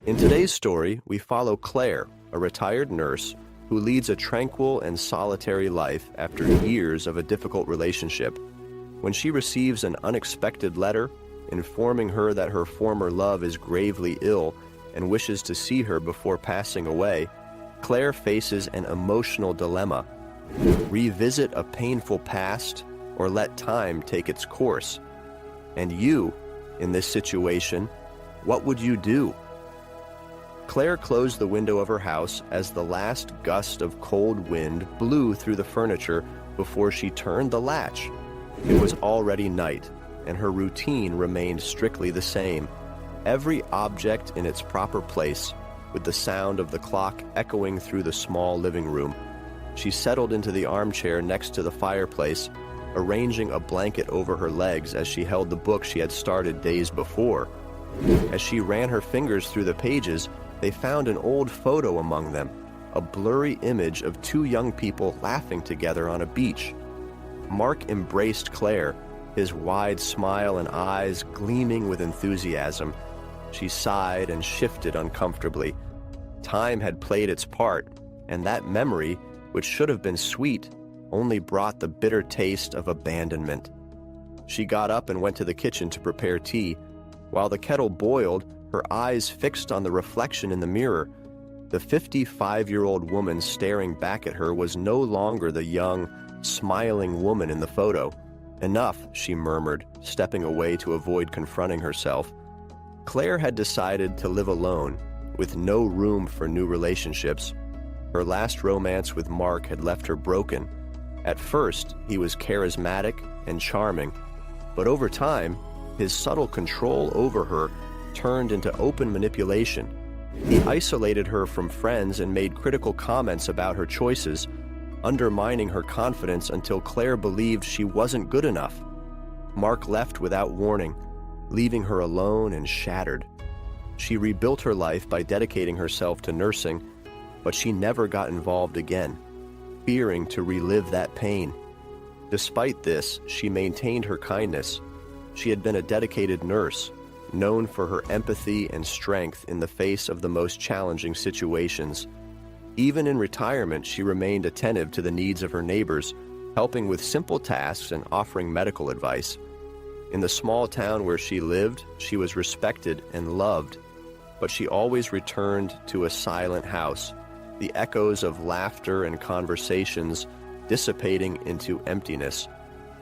In today's story, we follow Claire, a retired nurse who leads a tranquil and solitary life after years of a difficult relationship. When she receives an unexpected letter informing her that her former love is gravely ill and wishes to see her before passing away, Claire faces an emotional dilemma: revisit a painful past or let time take its course. And you, in this situation, what would you do? Claire closed the window of her house as the last gust of cold wind blew through the furniture before she turned the latch. It was already night, and her routine remained strictly the same. Every object in its proper place, with the sound of the clock echoing through the small living room. She settled into the armchair next to the fireplace, arranging a blanket over her legs as she held the book she had started days before. As she ran her fingers through the pages, they found an old photo among them, a blurry image of two young people laughing together on a beach. Mark embraced Claire, his wide smile and eyes gleaming with enthusiasm. She sighed and shifted uncomfortably. Time had played its part, and that memory, which should have been sweet, only brought the bitter taste of abandonment. She got up and went to the kitchen to prepare tea. While the kettle boiled, her eyes fixed on the reflection in the mirror. The 55-year-old woman staring back at her was no longer the young, smiling woman in the photo. "Enough," she murmured, stepping away to avoid confronting herself. Claire had decided to live alone, with no room for new relationships. Her last romance with Mark had left her broken. At first, he was charismatic and charming, but over time, his subtle control over her turned into open manipulation. He isolated her from friends and made critical comments about her choices, undermining her confidence until Claire believed she wasn't good enough. Mark left without warning, leaving her alone and shattered. She rebuilt her life by dedicating herself to nursing, but she never got involved again, fearing to relive that pain. Despite this, she maintained her kindness. She had been a dedicated nurse, known for her empathy and strength in the face of the most challenging situations. Even in retirement, she remained attentive to the needs of her neighbors, helping with simple tasks and offering medical advice. In the small town where she lived, she was respected and loved, but she always returned to a silent house, the echoes of laughter and conversations dissipating into emptiness.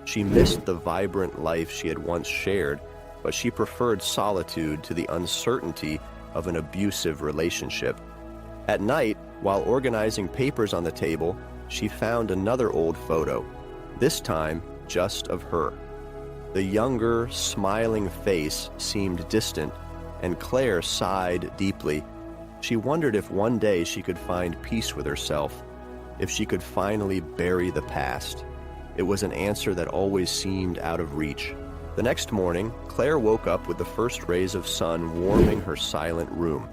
She missed the vibrant life she had once shared, but she preferred solitude to the uncertainty of an abusive relationship. At night, while organizing papers on the table, she found another old photo, this time just of her. The younger, smiling face seemed distant, and Claire sighed deeply. She wondered if one day she could find peace with herself, if she could finally bury the past. It was an answer that always seemed out of reach. The next morning, Claire woke up with the first rays of sun warming her silent room.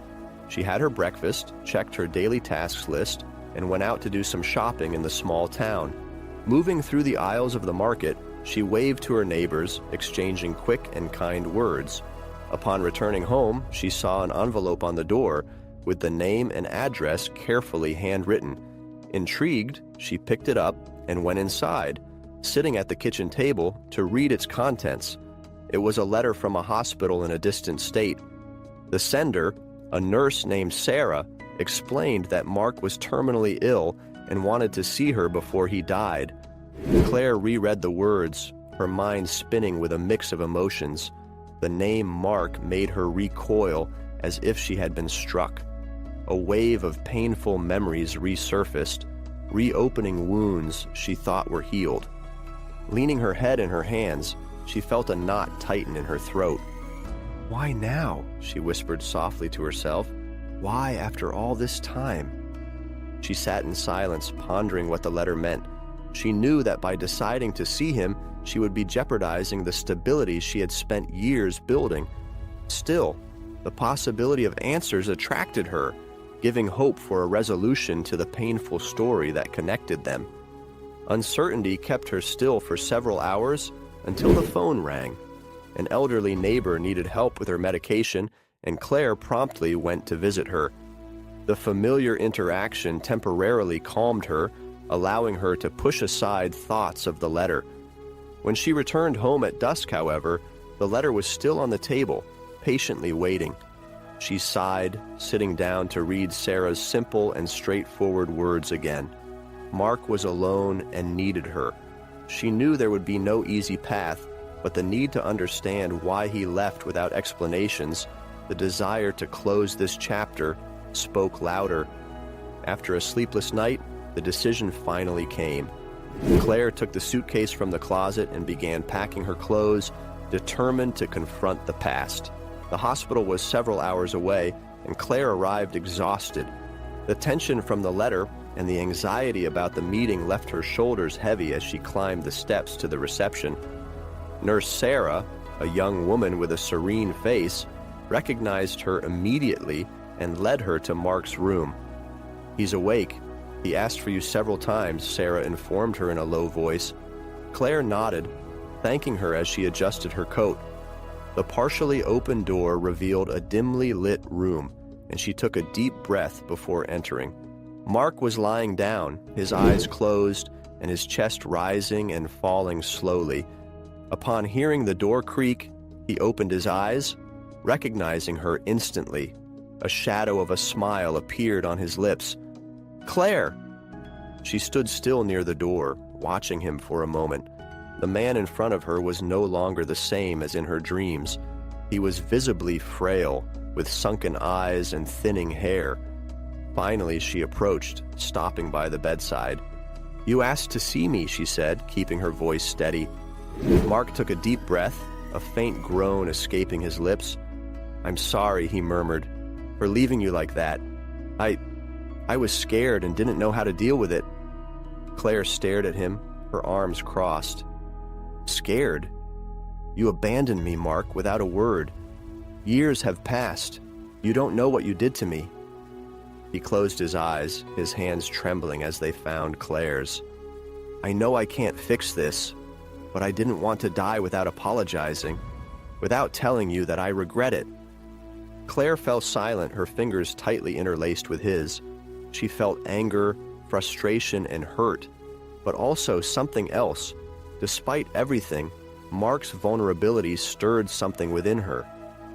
She had her breakfast, checked her daily tasks list, and went out to do some shopping in the small town. Moving through the aisles of the market, she waved to her neighbors, exchanging quick and kind words. Upon returning home, she saw an envelope on the door with the name and address carefully handwritten. Intrigued, she picked it up and went inside, sitting at the kitchen table to read its contents. It was a letter from a hospital in a distant state. The sender, a nurse named Sarah, explained that Mark was terminally ill and wanted to see her before he died. Claire reread the words, her mind spinning with a mix of emotions. The name Mark made her recoil as if she had been struck. A wave of painful memories resurfaced, reopening wounds she thought were healed. Leaning her head in her hands, she felt a knot tighten in her throat. "Why now?" she whispered softly to herself. "Why after all this time?" She sat in silence, pondering what the letter meant. She knew that by deciding to see him, she would be jeopardizing the stability she had spent years building. Still, the possibility of answers attracted her, giving hope for a resolution to the painful story that connected them. Uncertainty kept her still for several hours until the phone rang. An elderly neighbor needed help with her medication, and Claire promptly went to visit her. The familiar interaction temporarily calmed her, allowing her to push aside thoughts of the letter. When she returned home at dusk, however, the letter was still on the table, patiently waiting. She sighed, sitting down to read Sarah's simple and straightforward words again. Mark was alone and needed her. She knew there would be no easy path, but the need to understand why he left without explanations, the desire to close this chapter, spoke louder. After a sleepless night, the decision finally came. Claire took the suitcase from the closet and began packing her clothes, determined to confront the past. The hospital was several hours away, and Claire arrived exhausted. The tension from the letter and the anxiety about the meeting left her shoulders heavy as she climbed the steps to the reception. Nurse Sarah, a young woman with a serene face, recognized her immediately and led her to Mark's room. "He's awake. He asked for you several times," Sarah informed her in a low voice. Claire nodded, thanking her as she adjusted her coat. The partially open door revealed a dimly lit room, and she took a deep breath before entering. Mark was lying down, his eyes closed and his chest rising and falling slowly. Upon hearing the door creak, he opened his eyes, recognizing her instantly. A shadow of a smile appeared on his lips. "Claire!" She stood still near the door, watching him for a moment. The man in front of her was no longer the same as in her dreams. He was visibly frail, with sunken eyes and thinning hair. Finally, she approached, stopping by the bedside. "You asked to see me," she said, keeping her voice steady. Mark took a deep breath, a faint groan escaping his lips. "I'm sorry," he murmured, "for leaving you like that. I was scared and didn't know how to deal with it." Claire stared at him, her arms crossed. "Scared? You abandoned me, Mark, without a word. Years have passed. You don't know what you did to me." He closed his eyes, his hands trembling as they found Claire's. "I know I can't fix this, but I didn't want to die without apologizing, without telling you that I regret it." Claire fell silent, her fingers tightly interlaced with his. She felt anger, frustration, and hurt, but also something else. Despite everything, Mark's vulnerability stirred something within her.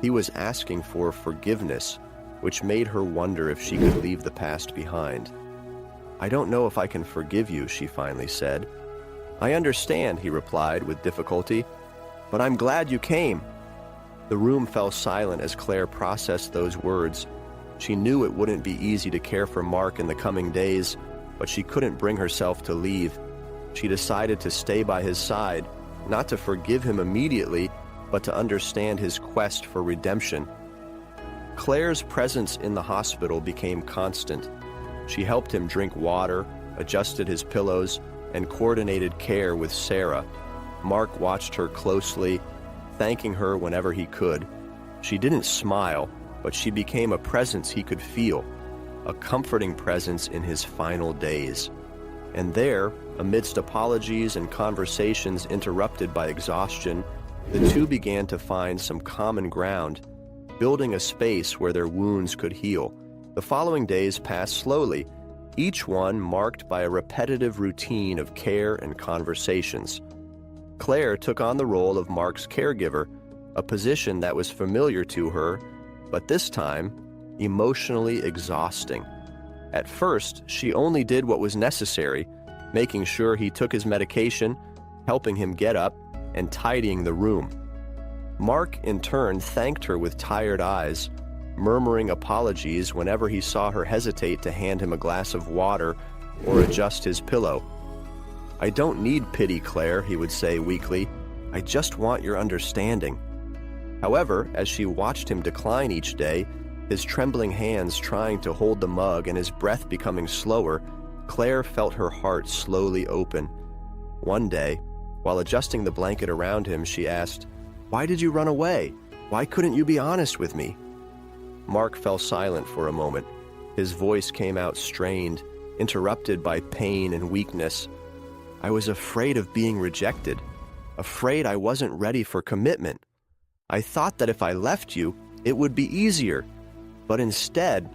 He was asking for forgiveness, which made her wonder if she could leave the past behind. "I don't know if I can forgive you," she finally said. "I understand," he replied with difficulty, "but I'm glad you came." The room fell silent as Claire processed those words. She knew it wouldn't be easy to care for Mark in the coming days, but she couldn't bring herself to leave. She decided to stay by his side, not to forgive him immediately, but to understand his quest for redemption. Claire's presence in the hospital became constant. She helped him drink water, adjusted his pillows, and coordinated care with Sarah. Mark watched her closely, thanking her whenever he could. She didn't smile, but she became a presence he could feel, a comforting presence in his final days. And there, amidst apologies and conversations interrupted by exhaustion, the two began to find some common ground, building a space where their wounds could heal. The following days passed slowly, each one marked by a repetitive routine of care and conversations. Claire took on the role of Mark's caregiver, a position that was familiar to her, but this time, emotionally exhausting. At first, she only did what was necessary, making sure he took his medication, helping him get up, and tidying the room. Mark, in turn, thanked her with tired eyes, murmuring apologies whenever he saw her hesitate to hand him a glass of water or adjust his pillow. "I don't need pity, Claire," he would say weakly. "I just want your understanding." However, as she watched him decline each day, his trembling hands trying to hold the mug and his breath becoming slower, Claire felt her heart slowly open. One day, while adjusting the blanket around him, she asked, "Why did you run away? Why couldn't you be honest with me?" Mark fell silent for a moment. His voice came out strained, interrupted by pain and weakness. "I was afraid of being rejected, afraid I wasn't ready for commitment. I thought that if I left you, It would be easier, but instead,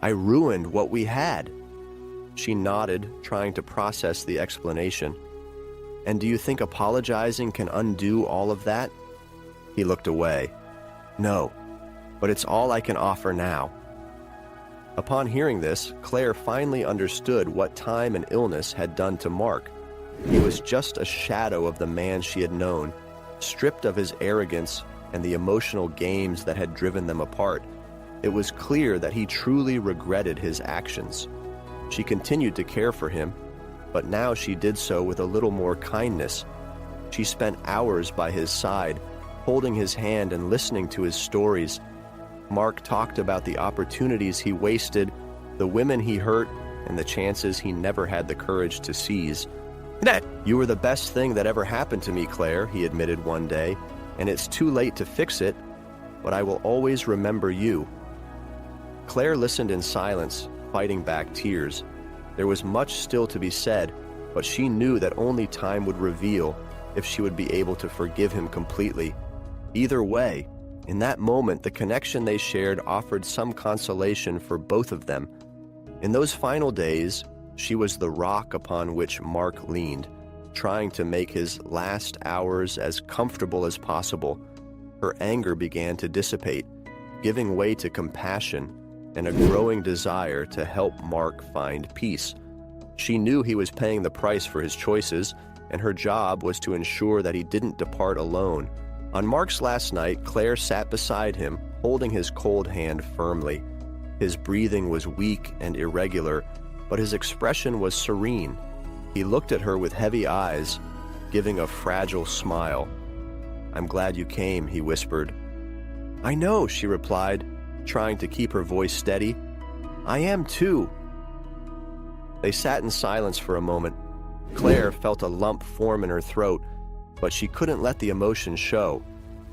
I ruined what we had." She nodded, trying to process the explanation. "And do you think apologizing can undo all of that?" He looked away. "No, but it's all I can offer now." Upon hearing this, Claire finally understood what time and illness had done to Mark. He was just a shadow of the man she had known, stripped of his arrogance and the emotional games that had driven them apart. It was clear that he truly regretted his actions. She continued to care for him, but now she did so with a little more kindness. She spent hours by his side, holding his hand and listening to his stories. Mark talked about the opportunities he wasted, the women he hurt, and the chances he never had the courage to seize. "You were the best thing that ever happened to me, Claire," he admitted one day, "and it's too late to fix it, but I will always remember you." Claire listened in silence, fighting back tears. There was much still to be said, but she knew that only time would reveal if she would be able to forgive him completely. Either way, in that moment, the connection they shared offered some consolation for both of them. In those final days, she was the rock upon which Mark leaned, trying to make his last hours as comfortable as possible. Her anger began to dissipate, giving way to compassion and a growing desire to help Mark find peace. She knew he was paying the price for his choices, and her job was to ensure that he didn't depart alone. On Mark's last night, Claire sat beside him, holding his cold hand firmly. His breathing was weak and irregular, but his expression was serene. He looked at her with heavy eyes, giving a fragile smile. "I'm glad you came," he whispered. "I know," she replied, trying to keep her voice steady. "I am too." They sat in silence for a moment. Claire felt a lump form in her throat, but she couldn't let the emotion show.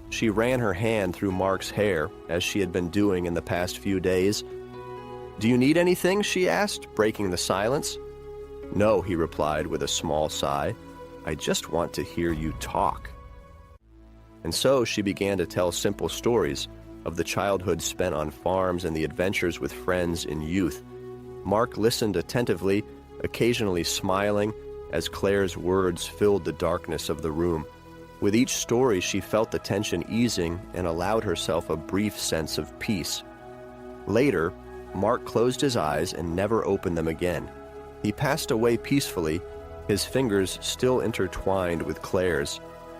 She ran her hand through Mark's hair, as she had been doing in the past few days. "Do you need anything?" she asked, breaking the silence. "No," he replied with a small sigh. "I just want to hear you talk." And so she began to tell simple stories of the childhood spent on farms and the adventures with friends in youth. Mark listened attentively, occasionally smiling, as Claire's words filled the darkness of the room. With each story, she felt the tension easing and allowed herself a brief sense of peace. Later, Mark closed his eyes and never opened them again. He passed away peacefully, his fingers still intertwined with Claire's.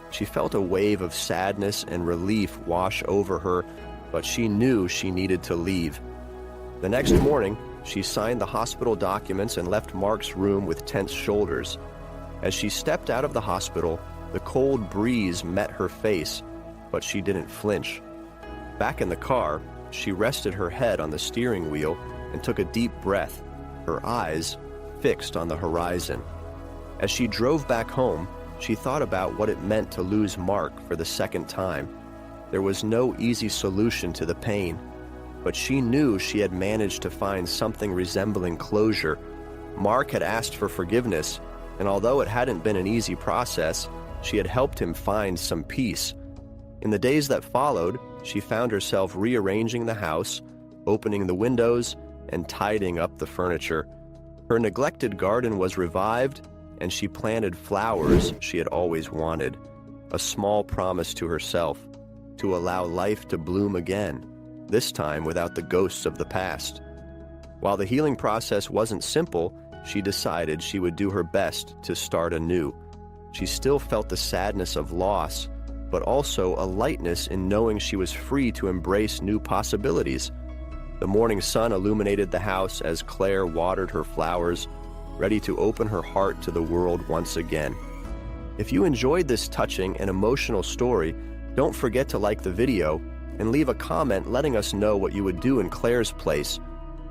She felt a wave of sadness and relief wash over her, but she knew she needed to leave. The next morning, she signed the hospital documents and left Mark's room with tense shoulders. As she stepped out of the hospital, the cold breeze met her face, but she didn't flinch. Back in the car, she rested her head on the steering wheel and took a deep breath, her eyes fixed on the horizon. As she drove back home, she thought about what it meant to lose Mark for the second time. There was no easy solution to the pain, but she knew she had managed to find something resembling closure. Mark had asked for forgiveness, and although it hadn't been an easy process, she had helped him find some peace. In the days that followed, she found herself rearranging the house, opening the windows, and tidying up the furniture. Her neglected garden was revived, and she planted flowers she had always wanted, a small promise to herself, to allow life to bloom again, this time without the ghosts of the past. While the healing process wasn't simple, she decided she would do her best to start anew. She still felt the sadness of loss, but also a lightness in knowing she was free to embrace new possibilities. The morning sun illuminated the house as Claire watered her flowers, ready to open her heart to the world once again. If you enjoyed this touching and emotional story, don't forget to like the video and leave a comment letting us know what you would do in Claire's place.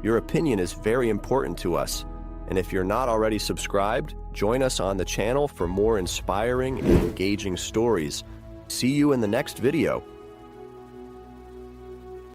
Your opinion is very important to us, and if you're not already subscribed, join us on the channel for more inspiring and engaging stories. See you in the next video.